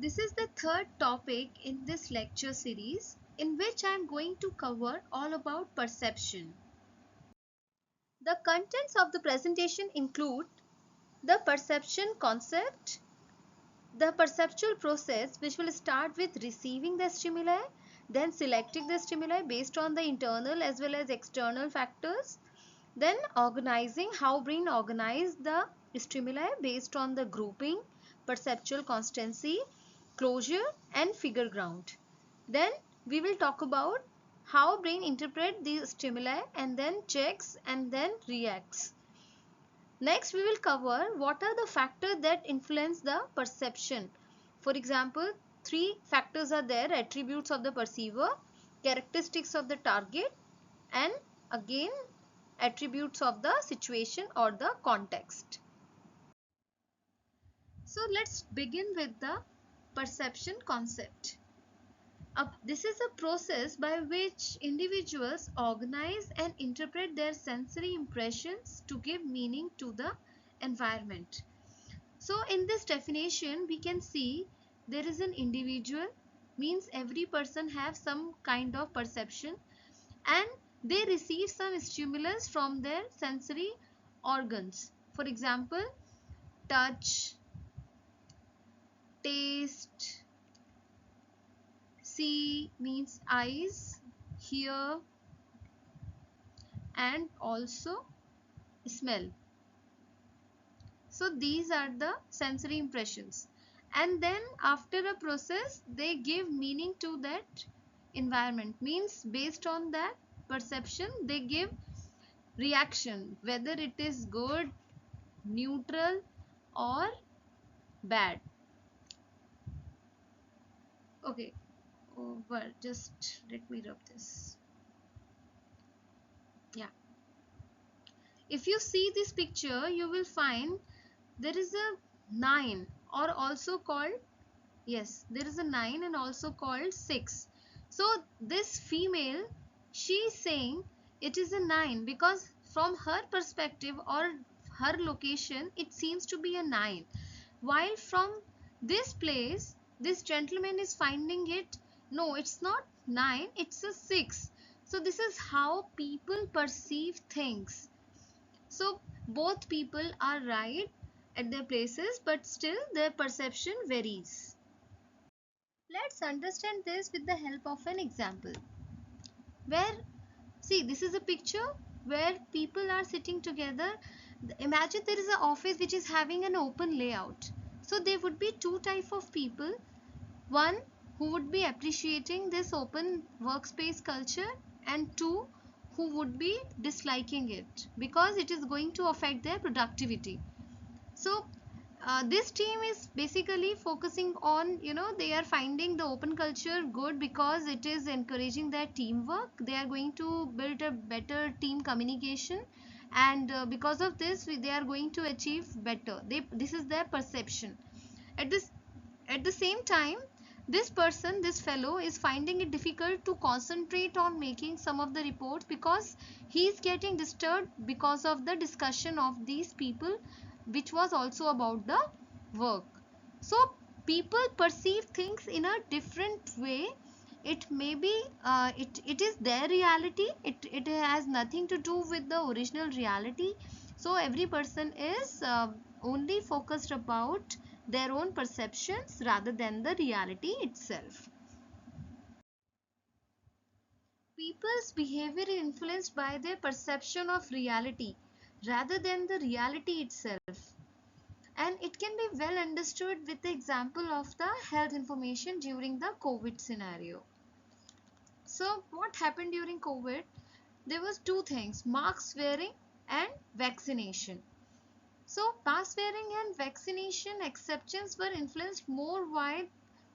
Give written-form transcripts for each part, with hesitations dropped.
This is the third topic in this lecture series in which I am going to cover all about perception. The contents of the presentation include the perception concept, the perceptual process, which will start with receiving the stimuli, then selecting the stimuli based on the internal as well as external factors, then organizing, how brain organize the stimuli based on the grouping, perceptual constancy, closure and figure ground. Then we will talk about how brain interpret the stimuli and then checks and then reacts. Next, we will cover what are the factors that influence the perception. For example, three factors are there: attributes of the perceiver, characteristics of the target, and again attributes of the situation or the context. So let's begin with the perception concept. This is a process by which individuals organize and interpret their sensory impressions to give meaning to the environment. So in this definition, we can see there is an individual, means every person have some kind of perception and they receive some stimulus from their sensory organs. For example, touch, taste, see means eyes, hear and also smell. So these are the sensory impressions, and then after a process they give meaning to that environment, means based on that perception they give reaction, whether it is good, neutral or bad. Okay, over, just let me rub this. Yeah, if you see this picture you will find there is a 9, or also called, yes, there is a 9 and also called 6. So this female, she is saying it is a 9 because from her perspective or her location it seems to be a 9, while from this place this gentleman is finding it, no, it's not 9, it's a 6. So this is how people perceive things. So both people are right at their places, but still their perception varies. Let's understand this with the help of an example. Where, see, this is a picture where people are sitting together. Imagine there is an office which is having an open layout. So there would be two types of people. One who would be appreciating this open workspace culture, and two who would be disliking it because it is going to affect their productivity. So this team is basically focusing on, they are finding the open culture good because it is encouraging their teamwork. They are going to build a better team communication, and because of this they are going to achieve better. This is their perception. At the same time, this fellow is finding it difficult to concentrate on making some of the reports because he is getting disturbed because of the discussion of these people, which was also about the work. So people perceive things in a different way. It may be it is their reality. It has nothing to do with the original reality. So every person is only focused about their own perceptions rather than the reality itself. People's behavior is influenced by their perception of reality rather than the reality itself. And it can be well understood with the example of the health information during the COVID scenario. So what happened during COVID? There was two things: mask wearing and vaccination. So mask wearing and vaccination acceptance were influenced more wide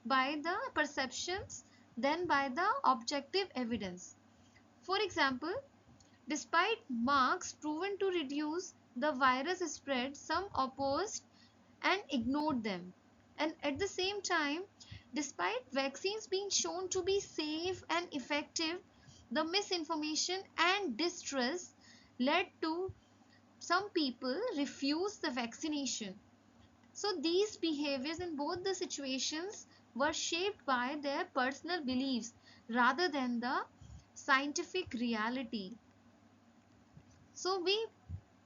by the perceptions than by the objective evidence. For example, despite masks proven to reduce the virus spread, some opposed and ignored them. And at the same time, despite vaccines being shown to be safe and effective, the misinformation and distrust led to some people refuse the vaccination. So these behaviors in both the situations were shaped by their personal beliefs rather than the scientific reality. So we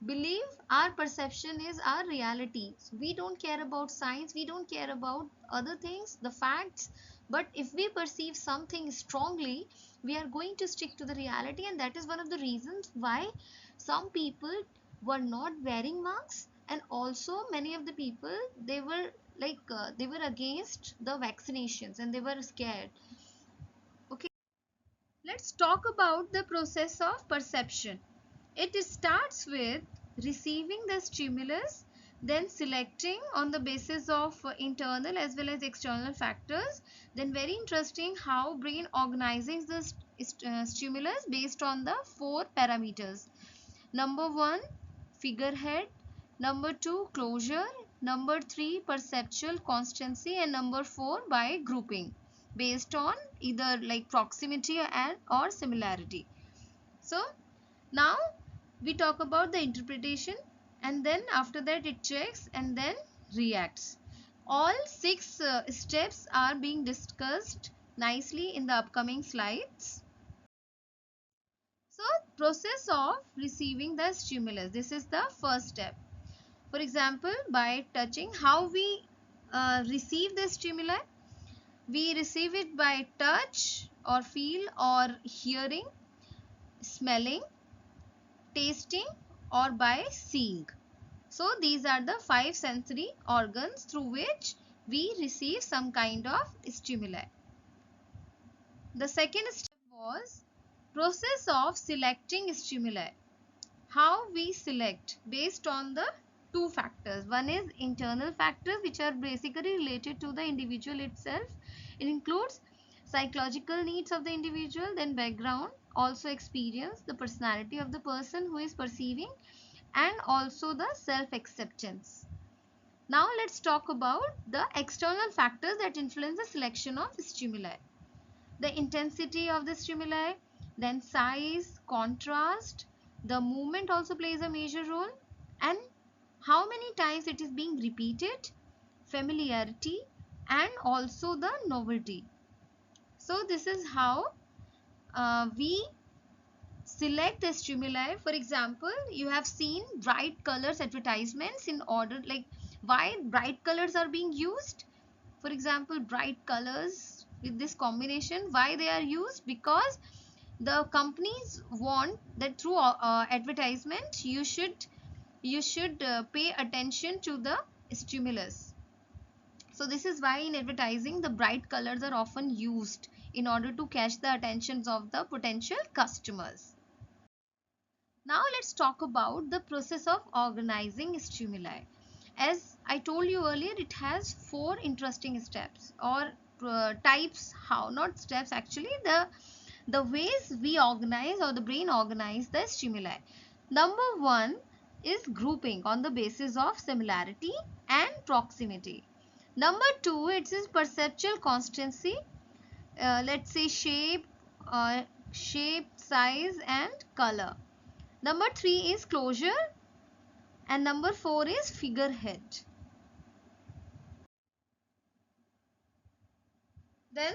believe our perception is our reality. So we don't care about science, we don't care about other things, the facts, but if we perceive something strongly, we are going to stick to the reality, and that is one of the reasons why some people were not wearing masks, and also many of the people, they were they were against the vaccinations and they were scared. Okay, let's talk about the process of perception. It starts with receiving the stimulus, then selecting on the basis of internal as well as external factors. Then very interesting how brain organizes the stimulus based on the 4 parameters. Number 1, figurehead. Number 2, closure. Number 3, perceptual constancy. And number 4, by grouping based on either like proximity and or similarity. So now we talk about the interpretation, and then after that it checks and then reacts. All 6 steps are being discussed nicely in the upcoming slides. So process of receiving the stimulus, this is the first step. For example, by touching, how we receive the stimuli? We receive it by touch or feel or hearing, smelling, tasting, or by seeing. So these are the 5 sensory organs through which we receive some kind of stimuli. The second step was process of selecting stimuli. How we select based on the 2 factors. One is internal factors, which are basically related to the individual itself. It includes psychological needs of the individual, then background, also experience, the personality of the person who is perceiving, and also the self-acceptance. Now let's talk about the external factors that influence the selection of stimuli. The intensity of the stimuli, then size, contrast, the movement also plays a major role, and how many times it is being repeated, familiarity, and also the novelty. So this is how we select the stimuli. For example, you have seen bright colors advertisements in order, like why bright colors are being used. For example, bright colors with this combination, why they are used? Because the companies want that through advertisement you should pay attention to the stimulus. So this is why in advertising the bright colors are often used in order to catch the attentions of the potential customers. Now let's talk about the process of organizing stimuli. As I told you earlier, it has 4 interesting steps or types, how, not steps actually, the ways we organize or the brain organize the stimuli. Number 1 is grouping on the basis of similarity and proximity. Number 2, it is perceptual constancy. Let's say shape, size, and color. Number 3 is closure, and number 4 is figurehead. Then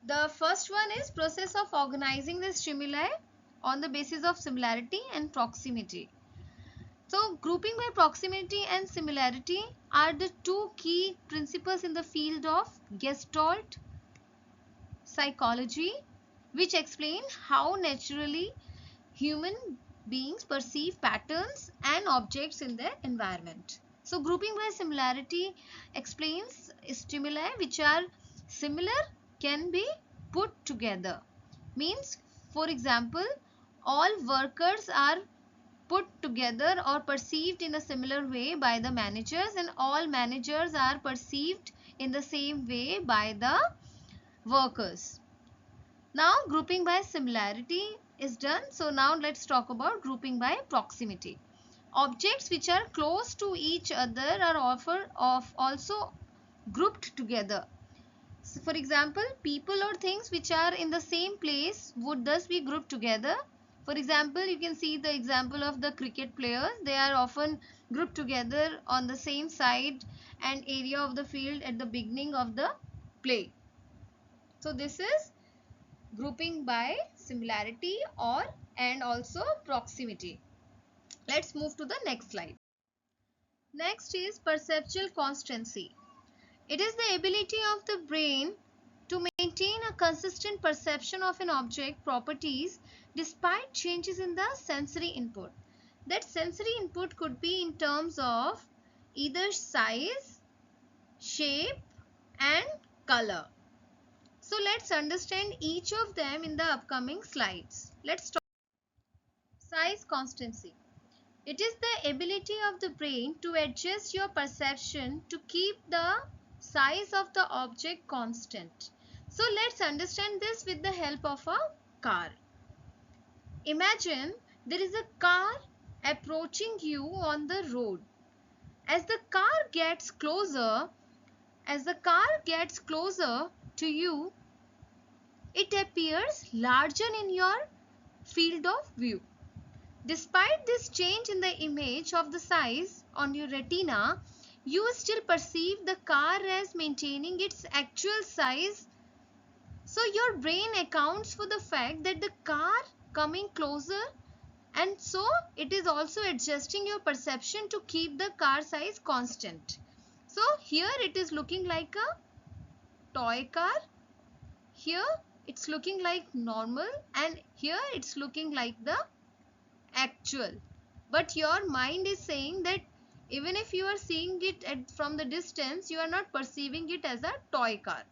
the first one is process of organizing the stimuli on the basis of similarity and proximity. So grouping by proximity and similarity are the 2 key principles in the field of Gestalt psychology, which explain how naturally human beings perceive patterns and objects in their environment. So grouping by similarity explains stimuli which are similar can be put together. Means, for example, all workers are put together or perceived in a similar way by the managers, and all managers are perceived in the same way by the workers. Now grouping by similarity is done. So now let's talk about grouping by proximity. Objects which are close to each other are also grouped together. So for example, people or things which are in the same place would thus be grouped together. For example, you can see the example of the cricket players. They are often grouped together on the same side and area of the field at the beginning of the play. So this is grouping by similarity or and also proximity. Let's move to the next slide. Next is perceptual constancy. It is the ability of the brain to maintain a consistent perception of an object properties despite changes in the sensory input. That sensory input could be in terms of either size, shape and color. So let's understand each of them in the upcoming slides. Let's talk size constancy. It is the ability of the brain to adjust your perception to keep the size of the object constant. So let's understand this with the help of a car. Imagine there is a car approaching you on the road. As the car gets closer to you, it appears larger in your field of view. Despite this change in the image of the size on your retina, you still perceive the car as maintaining its actual size. So your brain accounts for the fact that the car coming closer, and so it is also adjusting your perception to keep the car size constant. So here it is looking like a toy car. Here it's looking like normal, and here it's looking like the actual. But your mind is saying that even if you are seeing it from the distance, you are not perceiving it as a toy car.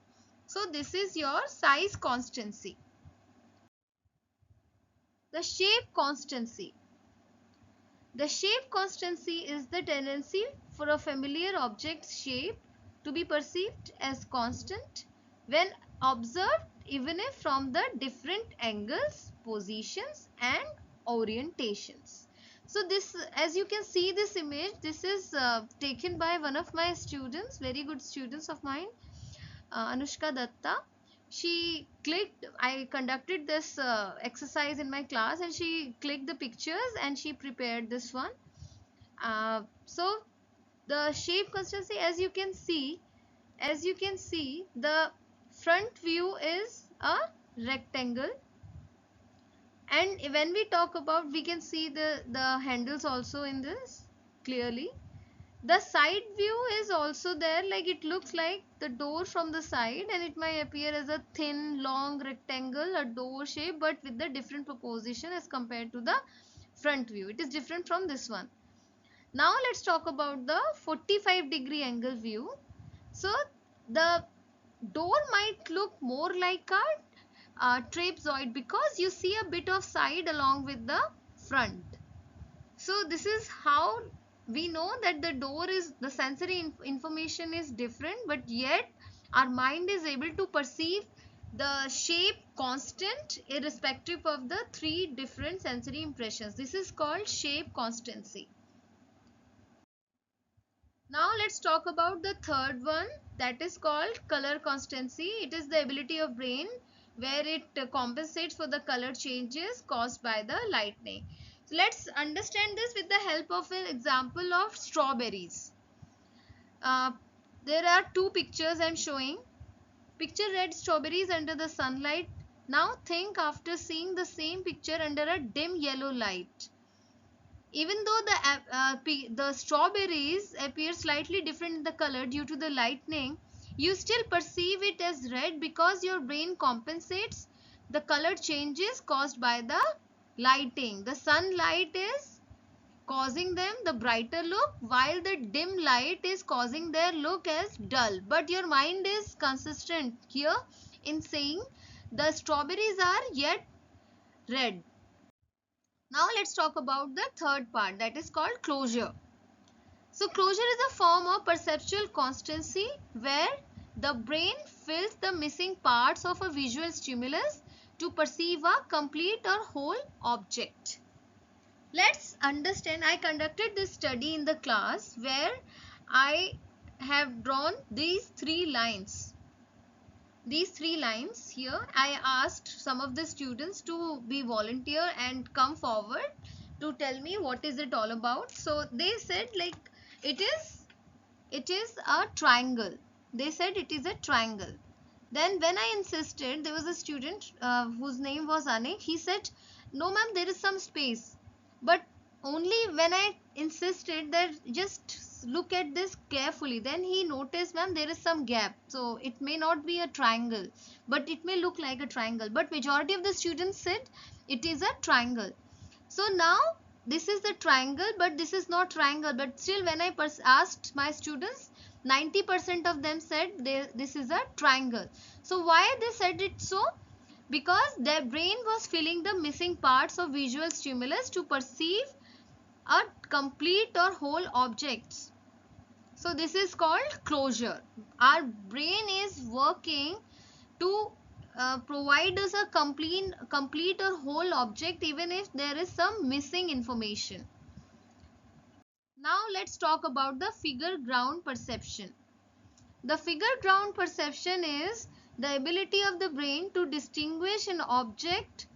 So this is your size constancy. The shape constancy. The shape constancy is the tendency for a familiar object's shape to be perceived as constant when observed, even if from the different angles, positions and orientations. So this, as you can see this image, this is taken by one of my students, very good students of mine, Anushka Datta. She clicked, I conducted this exercise in my class, and she clicked the pictures and she prepared this one. So the shape constancy, as you can see, the front view is a rectangle, and when we talk about, we can see the handles also in this clearly. The side view is also there, like it looks like the door from the side, and it might appear as a thin long rectangle, a door shape, but with the different proposition as compared to the front view. It is different from this one. Now let's talk about the 45-degree angle view. So the door might look more like a trapezoid because you see a bit of side along with the front. So this is how we know that the door is, the sensory information is different, but yet our mind is able to perceive the shape constant irrespective of the three different sensory impressions. This is called shape constancy. Now let's talk about the third one, that is called color constancy. It is the ability of brain where it compensates for the color changes caused by the lightning. So let's understand this with the help of an example of strawberries. There are two pictures I am showing. Picture red strawberries under the sunlight. Now think after seeing the same picture under a dim yellow light. Even though the strawberries appear slightly different in the color due to the lightning, you still perceive it as red because your brain compensates the color changes caused by the lighting. The sunlight is causing them the brighter look, while the dim light is causing their look as dull. But your mind is consistent here in saying the strawberries are yet red. Now let's talk about the third part, that is called closure. So closure is a form of perceptual constancy where the brain fills the missing parts of a visual stimulus to perceive a complete or whole object. Let's understand. I conducted this study in the class where I have drawn these three lines. These three lines here, I asked some of the students to be volunteer and come forward to tell me what is it all about. So they said like it is a triangle. They said it is a triangle. Then when I insisted, there was a student whose name was Anik. He said, no ma'am, there is some space. But only when I insisted that just look at this carefully, then he noticed, ma'am, there is some gap. So it may not be a triangle, but it may look like a triangle. But majority of the students said it is a triangle. So now this is the triangle, but this is not triangle. But still when I asked my students, 90% of them said this is a triangle. So why they said it so? Because their brain was filling the missing parts of visual stimulus to perceive a complete or whole objects. So this is called closure. Our brain is working to provide us a complete or whole object even if there is some missing information. Now let's talk about the figure ground perception. The figure ground perception is the ability of the brain to distinguish an object,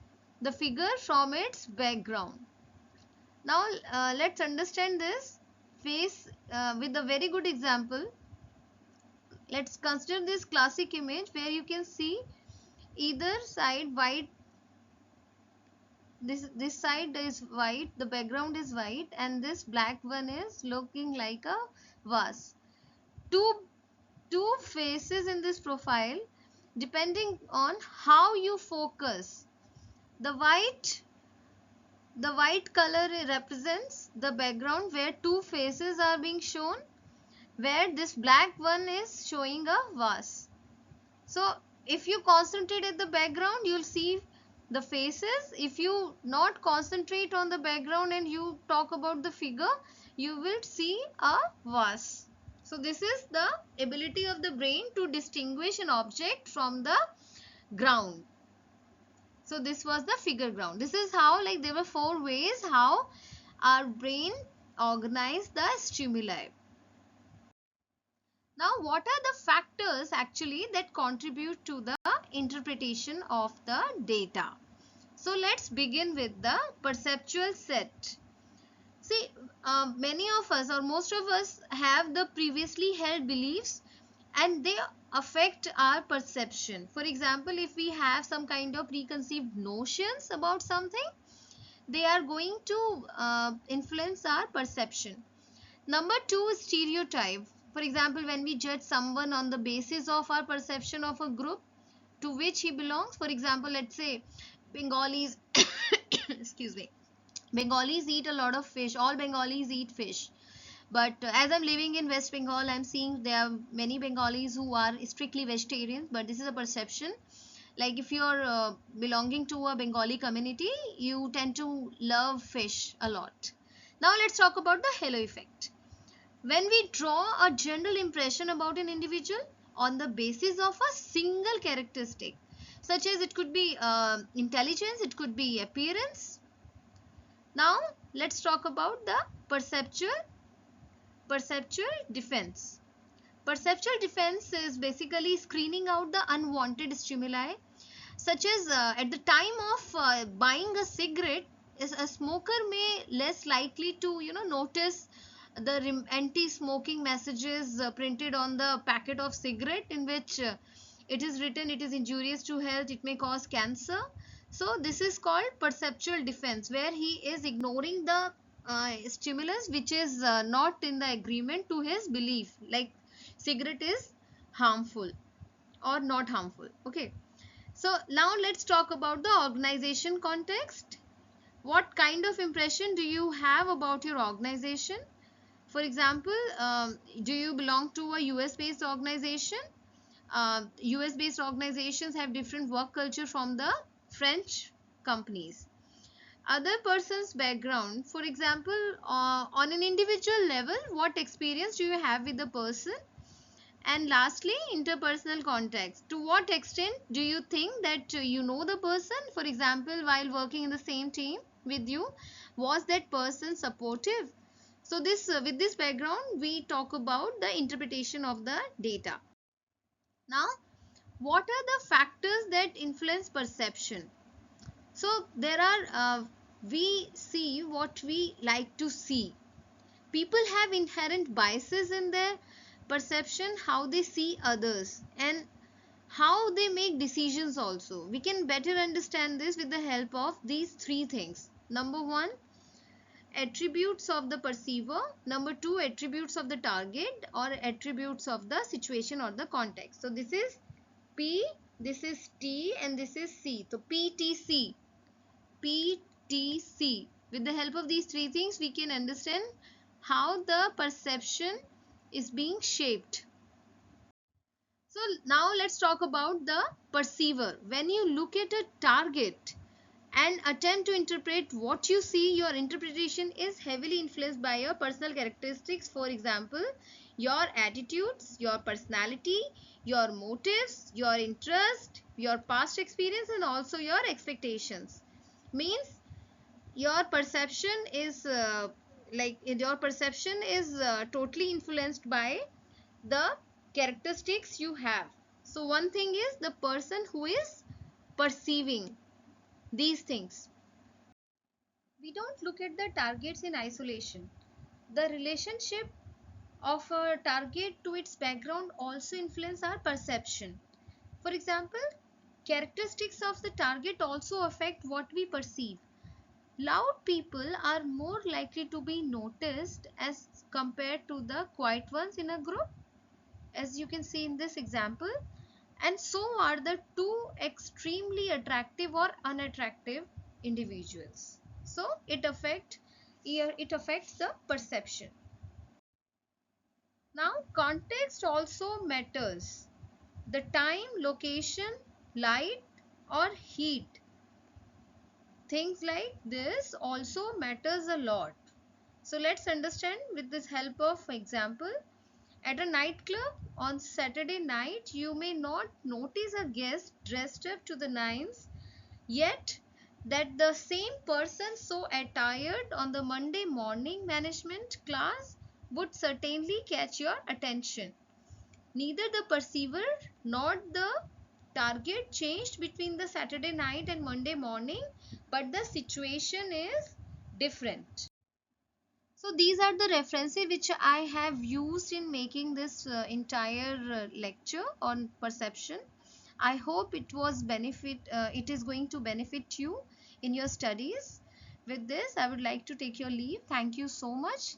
the figure, from its background. Now let's understand this face with a very good example. Let's consider this classic image where you can see either side white. This side is white, the background is white, and this black one is looking like a vase. Two faces in this profile, depending on how you focus. The white color represents the background where two faces are being shown, where this black one is showing a vase. So if you concentrate at the background, you'll see the faces. If you not concentrate on the background and you talk about the figure, you will see a vase. So this is the ability of the brain to distinguish an object from the ground. So this was the figure ground. This is how, like, there were 4 ways how our brain organized the stimuli. Now, what are the factors actually that contribute to the interpretation of the data? So let's begin with the perceptual set. See, many of us or most of us have the previously held beliefs and they affect our perception. For example, if we have some kind of preconceived notions about something, they are going to influence our perception. Number 2 is stereotype. For example, when we judge someone on the basis of our perception of a group to which he belongs. For example, let's say Bengalis, excuse me, Bengalis eat a lot of fish. All Bengalis eat fish. But as I'm living in West Bengal, I'm seeing there are many Bengalis who are strictly vegetarians. But this is a perception. Like if you're belonging to a Bengali community, you tend to love fish a lot. Now let's talk about the halo effect. When we draw a general impression about an individual on the basis of a single characteristic, such as it could be intelligence, it could be appearance. Now let's talk about the perceptual defense. Perceptual defense is basically screening out the unwanted stimuli, such as at the time of buying a cigarette, a smoker may less likely to notice the anti-smoking messages printed on the packet of cigarette, in which it is written it is injurious to health, it may cause cancer. So this is called perceptual defense, where he is ignoring the stimulus which is not in the agreement to his belief, like cigarette is harmful or not harmful. Okay, so now let's talk about the organization context. What kind of impression do you have about your organization? For example, do you belong to a US based organization? US based organizations have different work culture from the French companies. Other person's background, for example, on an individual level, what experience do you have with the person? And lastly, interpersonal context. To what extent do you think that you know the person? For example, while working in the same team with you, was that person supportive? So this with this background, we talk about the interpretation of the data. Now, what are the factors that influence perception? So there are we see what we like to see. People have inherent biases in their perception, how they see others, and how they make decisions also. We can better understand this with the help of these three things. Number one, attributes of the perceiver. Number two, attributes of the target or attributes of the situation or the context. So this is P, this is T, and this is C. So PTC. PTC. With the help of these three things, we can understand how the perception is being shaped. So now let's talk about the perceiver. When you look at a target and attempt to interpret what you see, your interpretation is heavily influenced by your personal characteristics. For example, your attitudes, your personality, your motives, your interest, your past experience, and also your expectations. Means your perception is totally influenced by the characteristics you have. So one thing is the person who is perceiving these things. We don't look at the targets in isolation. The relationship of a target to its background also influence our perception. For example, characteristics of the target also affect what we perceive. Loud people are more likely to be noticed as compared to the quiet ones in a group, as you can see in this example, and so are the two extremely attractive or unattractive individuals. So it affects the perception. Now context also matters. The time, location, light or heat, things like this also matters a lot. So let's understand with this help of example. At a nightclub on Saturday night, you may not notice a guest dressed up to the nines, yet that the same person so attired on the Monday morning management class would certainly catch your attention. Neither the perceiver nor the target changed between the Saturday night and Monday morning, but the situation is different. So these are the references which I have used in making this entire lecture on perception. I hope it is going to benefit you in your studies. With this, I would like to take your leave. Thank you so much.